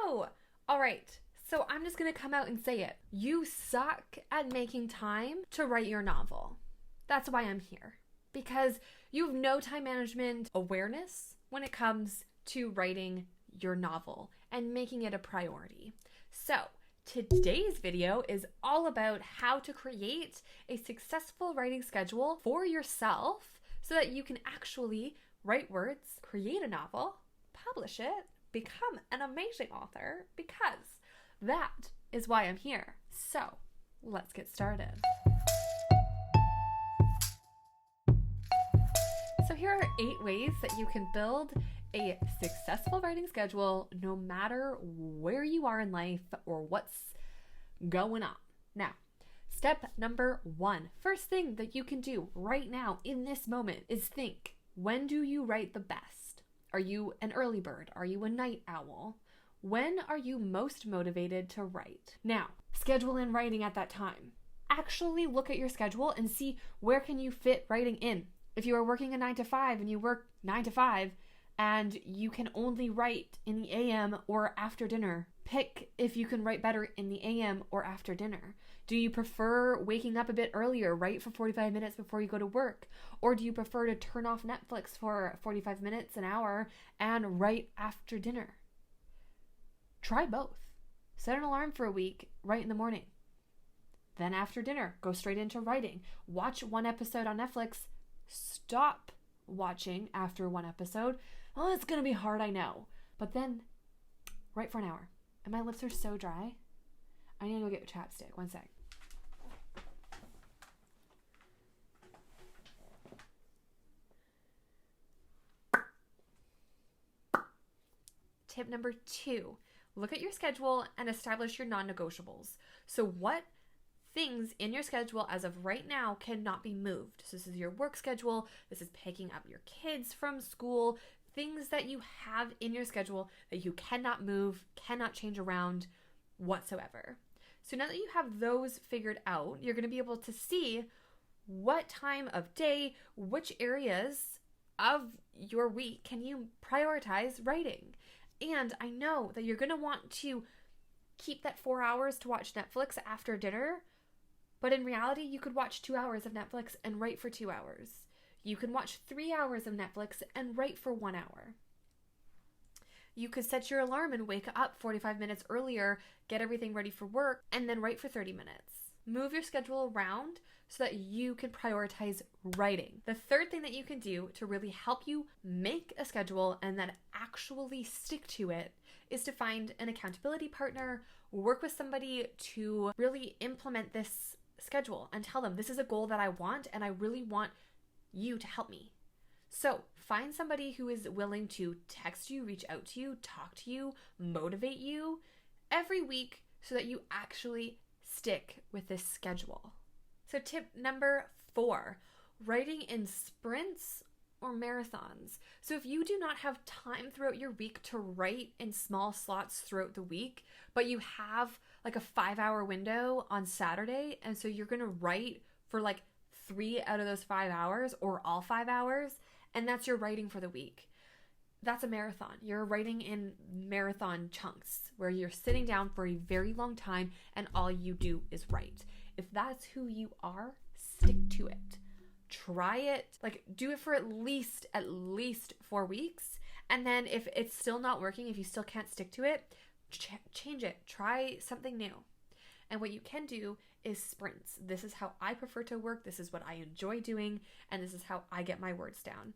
no. All right. So I'm just going to come out and say it. You suck at making time to write your novel. That's why I'm here. Because you have no time management awareness when it comes to writing your novel and making it a priority. So today's video is all about how to create a successful writing schedule for yourself so that you can actually write words, create a novel, publish it, become an amazing author, because that is why I'm here. So let's get started. So here are 8 ways that you can build a successful writing schedule no matter where you are in life or what's going on. Now, step number 1, first thing that you can do right now in this moment is think, when do you write the best? Are you an early bird? Are you a night owl? When are you most motivated to write? Now, schedule in writing at that time. Actually look at your schedule and see where can you fit writing in. If you are working a 9 to 5 and you work 9 to 5 and you can only write in the AM or after dinner, pick if you can write better in the AM or after dinner. Do you prefer waking up a bit earlier, write for 45 minutes before you go to work? Or do you prefer to turn off Netflix for 45 minutes, an hour, and write after dinner? Try both. Set an alarm for a week, write in the morning. Then after dinner, go straight into writing. Watch one episode on Netflix. Stop watching after one episode. Oh, it's going to be hard, I know. But then write for an hour. And my lips are so dry. I need to go get chapstick. One sec. Tip number 2, look at your schedule and establish your non-negotiables. So what things in your schedule as of right now cannot be moved? So this is your work schedule. This is picking up your kids from school. Things that you have in your schedule that you cannot move, cannot change around whatsoever. So now that you have those figured out, you're going to be able to see what time of day, which areas of your week can you prioritize writing. And I know that you're going to want to keep that 4 hours to watch Netflix after dinner, but in reality, you could watch 2 hours of Netflix and write for 2 hours. You can watch 3 hours of Netflix and write for 1 hour. You could set your alarm and wake up 45 minutes earlier, get everything ready for work, and then write for 30 minutes. Move your schedule around so that you can prioritize writing. The third thing that you can do to really help you make a schedule and then actually stick to it is to find an accountability partner, work with somebody to really implement this schedule and tell them, this is a goal that I want and I really want you to help me. So find somebody who is willing to text you, reach out to you, talk to you, motivate you every week so that you actually stick with this schedule. So tip number 4, writing in sprints or marathons. So if you do not have time throughout your week to write in small slots throughout the week, but you have like a 5-hour window on Saturday, and so you're going to write for like 3 out of those 5 hours or all 5 hours, and that's your writing for the week. That's a marathon. You're writing in marathon chunks where you're sitting down for a very long time and all you do is write. If that's who you are, stick to it. Try it, like do it for at least 4 weeks. And then if it's still not working, if you still can't stick to it, change it. Try something new. And what you can do is sprints. This is how I prefer to work. This is what I enjoy doing. And this is how I get my words down.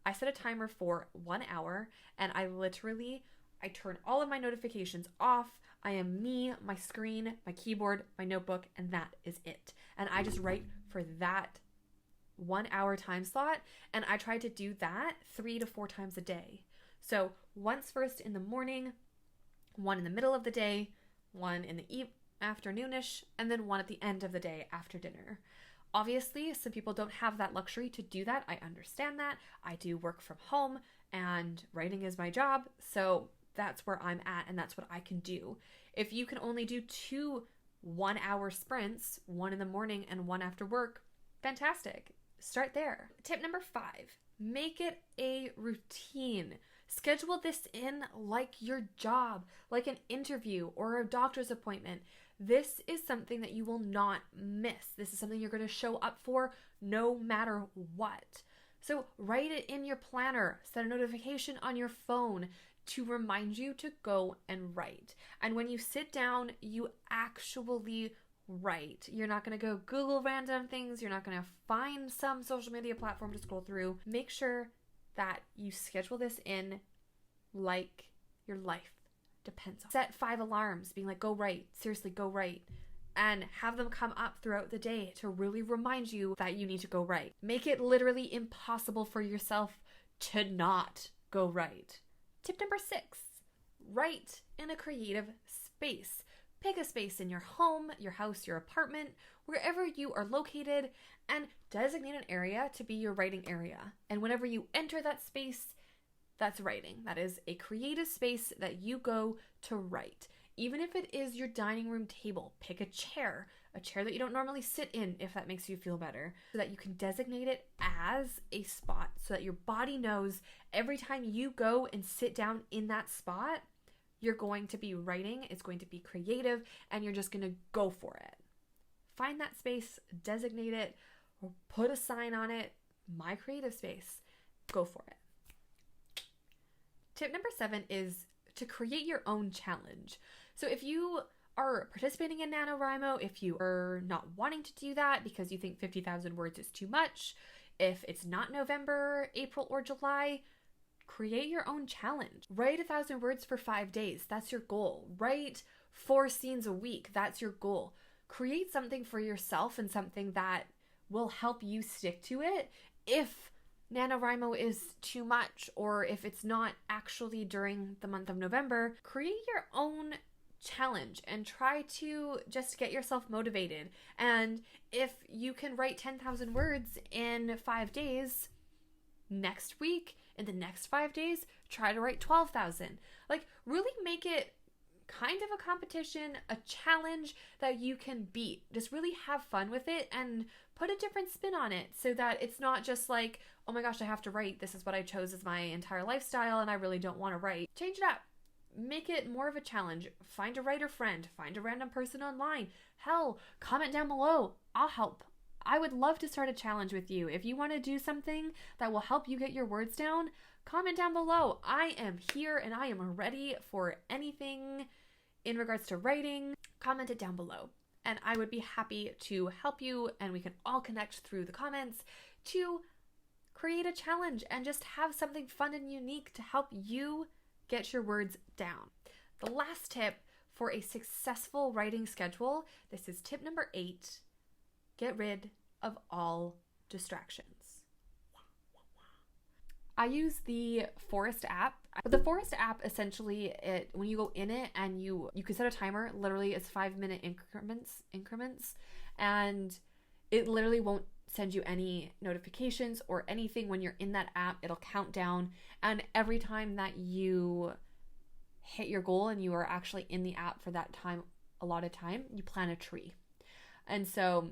I set a timer for 1 hour and I turn all of my notifications off. I am me, my screen, my keyboard, my notebook, and that is it. And I just write for that 1 hour time slot. And I try to do that 3 to 4 times a day. So once first in the morning, one in the middle of the day, one in the afternoonish, and then one at the end of the day after dinner. Obviously, some people don't have that luxury to do that. I understand that. I do work from home and writing is my job. So that's where I'm at and that's what I can do. If you can only do 2 1-hour sprints, one in the morning and one after work, fantastic. Start there. Tip number 5, make it a routine. Schedule this in like your job, like an interview or a doctor's appointment. This is something that you will not miss. This is something you're going to show up for no matter what. So write it in your planner, set a notification on your phone to remind you to go and write. And when you sit down, you actually write. You're not going to go Google random things. You're not going to find some social media platform to scroll through. Make sure that you schedule this in like your life depends on. Set 5 alarms being like, go write. Seriously, go write. And have them come up throughout the day to really remind you that you need to go write. Make it literally impossible for yourself to not go write. Tip number 6, write in a creative space. Pick a space in your home, your house, your apartment, wherever you are located, and designate an area to be your writing area. And whenever you enter that space, that's writing. That is a creative space that you go to write. Even if it is your dining room table, pick a chair that you don't normally sit in if that makes you feel better, so that you can designate it as a spot so that your body knows every time you go and sit down in that spot, you're going to be writing, it's going to be creative, and you're just going to go for it. Find that space, designate it, or put a sign on it, my creative space, go for it. Tip number 7 is to create your own challenge. So if you are participating in NaNoWriMo, if you are not wanting to do that because you think 50,000 words is too much, if it's not November, April, or July, create your own challenge. Write 1,000 words for 5 days. That's your goal. Write 4 scenes a week. That's your goal. Create something for yourself and something that will help you stick to it. If NaNoWriMo is too much, or if it's not actually during the month of November, create your own challenge and try to just get yourself motivated. And if you can write 10,000 words in 5 days, next week, in the next 5 days, try to write 12,000. Like, really make it kind of a competition, a challenge that you can beat. Just really have fun with it and put a different spin on it so that it's not just like, oh my gosh, I have to write. This is what I chose as my entire lifestyle and I really don't want to write. Change it up. Make it more of a challenge. Find a writer friend. Find a random person online. Hell, comment down below. I'll help. I would love to start a challenge with you. If you want to do something that will help you get your words down, comment down below. I am here and I am ready for anything in regards to writing. Comment it down below and I would be happy to help you, and we can all connect through the comments to create a challenge and just have something fun and unique to help you get your words down. The last tip for a successful writing schedule, this is tip number 8, get rid of all distractions. I use the Forest app. But the Forest app, essentially, when you go in it and you can set a timer, literally it's 5-minute increments, and it literally won't send you any notifications or anything when you're in that app. It'll count down, and every time that you hit your goal and you are actually in the app for that time, allotted time, you plant a tree. And so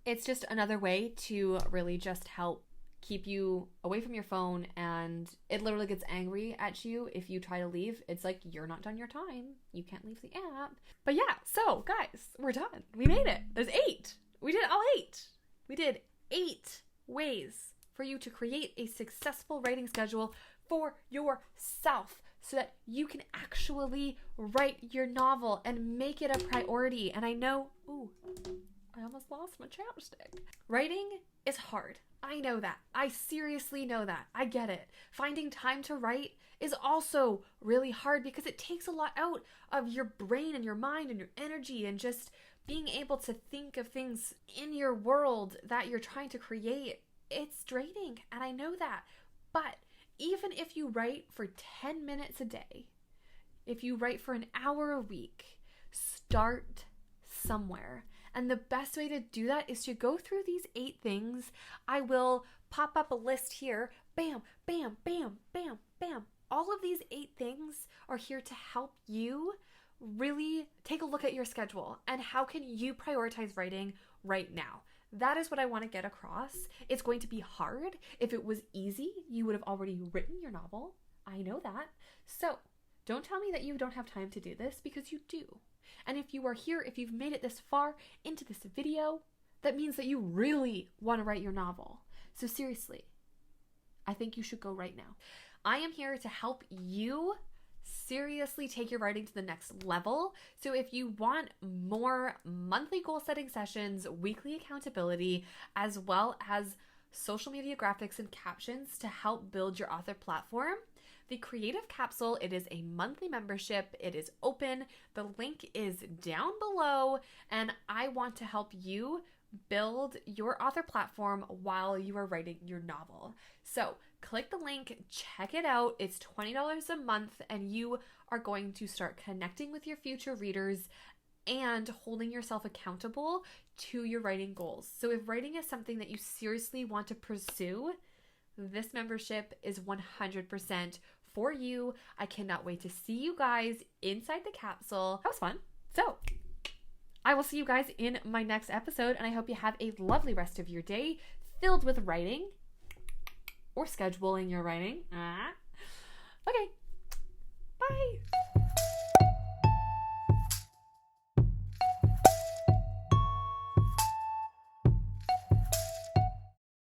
it's just another way to really just help keep you away from your phone, and it literally gets angry at you if you try to leave. It's like, you're not done your time. You can't leave the app. But yeah, so guys, we're done. We made it. There's 8. We did all 8. We did 8 ways for you to create a successful writing schedule for yourself so that you can actually write your novel and make it a priority. And I know, I almost lost my chapstick. Writing is hard. I know that. I seriously know that. I get it. Finding time to write is also really hard because it takes a lot out of your brain and your mind and your energy, and just being able to think of things in your world that you're trying to create. It's draining, and I know that. But even if you write for 10 minutes a day, if you write for an hour a week, start somewhere. And the best way to do that is to go through these 8 things. I will pop up a list here. Bam, bam, bam, bam, bam. All of these 8 things are here to help you really take a look at your schedule and how can you prioritize writing right now. That is what I want to get across. It's going to be hard. If it was easy, you would have already written your novel. I know that. So don't tell me that you don't have time to do this, because you do. And if you are here, if you've made it this far into this video, that means that you really want to write your novel. So seriously, I think you should go right now. I am here to help you seriously take your writing to the next level. So if you want more monthly goal setting sessions, weekly accountability, as well as social media graphics and captions to help build your author platform, the Creative Capsule, it is a monthly membership. It is open. The link is down below, and I want to help you build your author platform while you are writing your novel. So click the link, check it out. It's $20 a month, and you are going to start connecting with your future readers and holding yourself accountable to your writing goals. So if writing is something that you seriously want to pursue, this membership is 100% for you. I cannot wait to see you guys inside the capsule. That was fun. So I will see you guys in my next episode, and I hope you have a lovely rest of your day filled with writing or scheduling your writing. Okay, bye.